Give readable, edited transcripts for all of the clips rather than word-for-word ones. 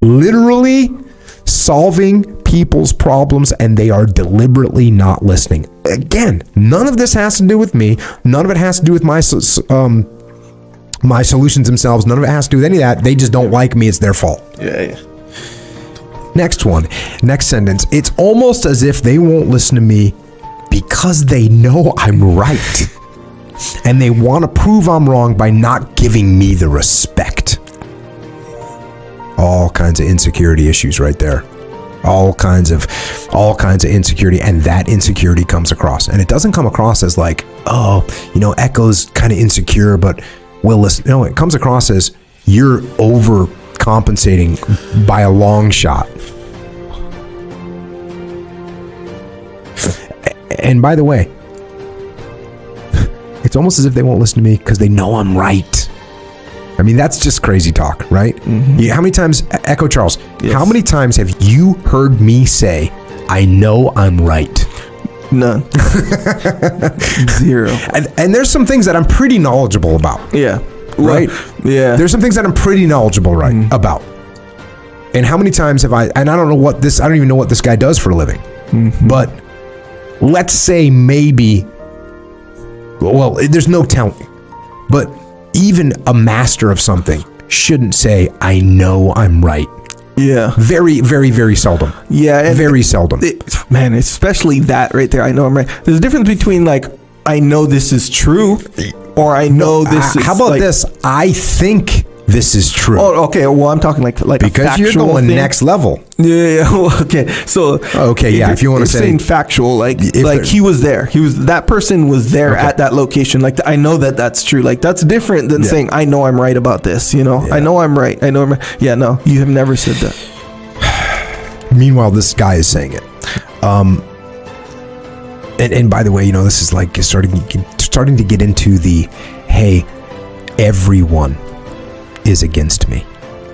literally solving people's problems, and they are deliberately not listening. Again, none of this has to do with me. None of it has to do with my solutions themselves. None of it has to do with any of that. They just don't like me. It's their fault. Yeah. Next sentence. It's almost as if they won't listen to me because they know I'm right. And they want to prove I'm wrong by not giving me the respect. All kinds of insecurity issues right there. All kinds of insecurity, and that insecurity comes across. And it doesn't come across as like, Echo's kind of insecure, but will listen. No, it comes across as you're overcompensating by a long shot. And by the way, it's almost as if they won't listen to me because they know I'm right. I mean, that's just crazy talk, right? Mm-hmm. How many times, Echo Charles, yes. How many times have you heard me say, I know I'm right? None. Zero. And there's some things that I'm pretty knowledgeable about. Yeah. Right? Yeah. There's some things that I'm pretty knowledgeable about. And how many times have I don't even know what this guy does for a living. Mm-hmm. But let's say maybe, well, there's no telling. But even a master of something shouldn't say, I know I'm right. Yeah. Very, very, very seldom. Yeah. And very seldom. Man, especially that right there. I know I'm right. There's a difference between like, I know this is true, or I know this is. How about like, this? I think this is true. Oh, okay. Well, I'm talking like because a you're going thing. Next level. Yeah. Well, okay. So. Okay. Yeah. If you want to say saying factual, like he was there. That person was there at that location. Like I know that's true. Like that's different than saying I know I'm right about this. You know, I know I'm right. I know I'm right. Yeah. No, you have never said that. Meanwhile, this guy is saying it. And by the way, this is like starting to get into the, hey, everyone is against me.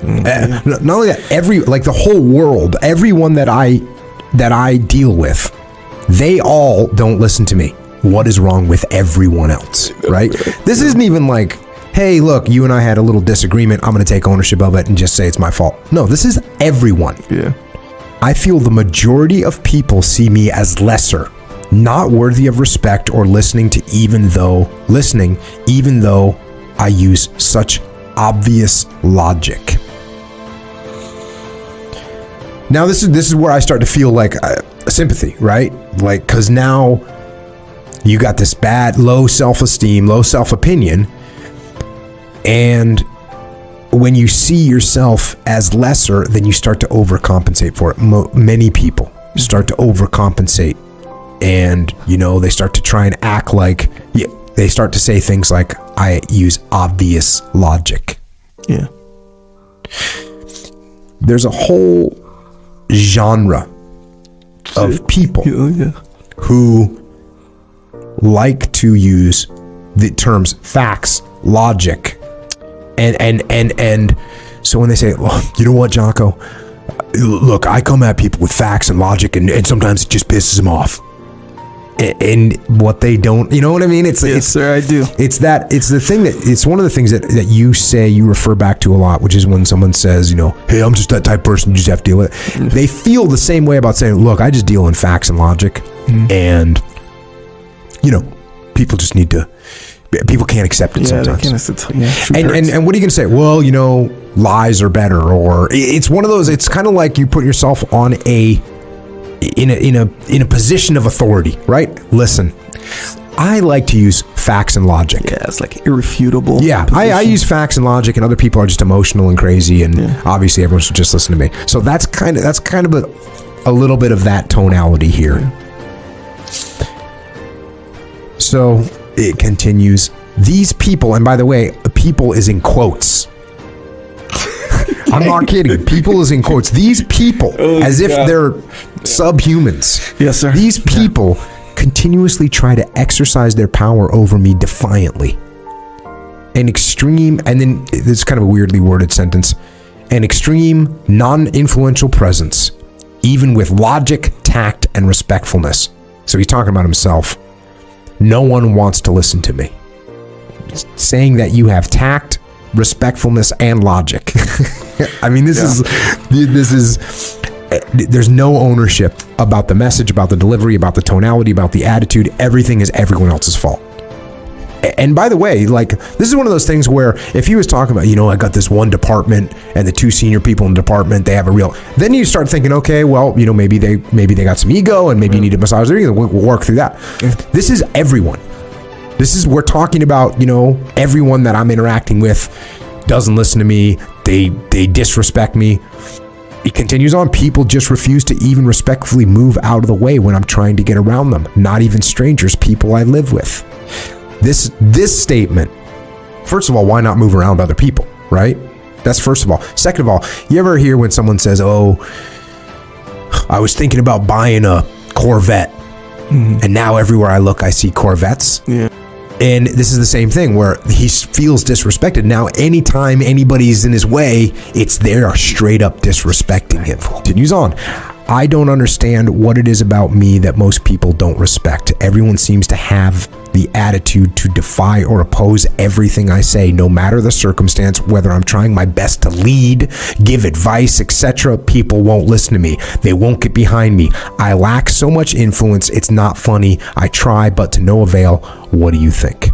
Mm-hmm. Not only that, the whole world, everyone that I deal with, they all don't listen to me. What is wrong with everyone else, right? This isn't even like, hey, look, you and I had a little disagreement. I'm going to take ownership of it and just say it's my fault. No, this is everyone. Yeah. I feel the majority of people see me as lesser, not worthy of respect or listening, even though I use such obvious logic. Now this is where I start to feel like sympathy, right? Like, because now you got this bad, low self-esteem, low self-opinion, and when you see yourself as lesser, then you start to overcompensate for it. Many people start to overcompensate, and they start to try and act like, they start to say things like, I use obvious logic. Yeah. There's a whole genre of people who like to use the terms facts, logic, and so when they say, well, you know what, Jocko? Look, I come at people with facts and logic, and sometimes it just pisses them off. And what they don't, you know what I mean? Yes, sir, I do. It's one of the things that you refer back to a lot, which is when someone says, hey, I'm just that type of person, you just have to deal with it. Mm-hmm. They feel the same way about saying, look, I just deal in facts and logic. Mm-hmm. And, people just need to, people can't accept it sometimes. And what are you going to say? Well, lies are better, or it's one of those, it's kind of like you put yourself in a position of authority, right? Listen, I like to use facts and logic. Yeah, it's like irrefutable. Yeah, I use facts and logic, and other people are just emotional and crazy, and obviously everyone should just listen to me. So that's kind of a little bit of that tonality here. Yeah. So it continues. These people, and by the way, people is in quotes. I'm not kidding. People is in quotes. These people, if they're subhumans. Yes, sir. These people continuously try to exercise their power over me defiantly. An extreme, and then this is kind of a weirdly worded sentence, an extreme, non-influential presence, even with logic, tact, and respectfulness. So he's talking about himself. No one wants to listen to me. Saying that you have tact, respectfulness, and logic. I mean, this is, there's no ownership about the message, about the delivery, about the tonality, about the attitude. Everything is everyone else's fault. And by the way, like, this is one of those things where if he was talking about, I got this one department and the two senior people in the department, they have a real, then you start thinking, okay, well, maybe they got some ego and maybe you need to massage their ego. We'll work through that. This is everyone. We're talking about, everyone that I'm interacting with doesn't listen to me. They disrespect me. It continues on. People just refuse to even respectfully move out of the way when I'm trying to get around them. Not even strangers, people I live with. This statement, first of all, why not move around other people, right? That's first of all. Second of all, you ever hear when someone says, oh, I was thinking about buying a Corvette, and now everywhere I look, I see Corvettes. Yeah. And this is the same thing where he feels disrespected. Now, anytime anybody's in his way, they're straight up disrespecting him. Continues on. I don't understand what it is about me that most people don't respect. Everyone seems to have the attitude to defy or oppose everything I say, no matter the circumstance, whether I'm trying my best to lead, give advice, etc. People won't listen to me. They won't get behind me. I lack so much influence. It's not funny. I try, but to no avail. What do you think?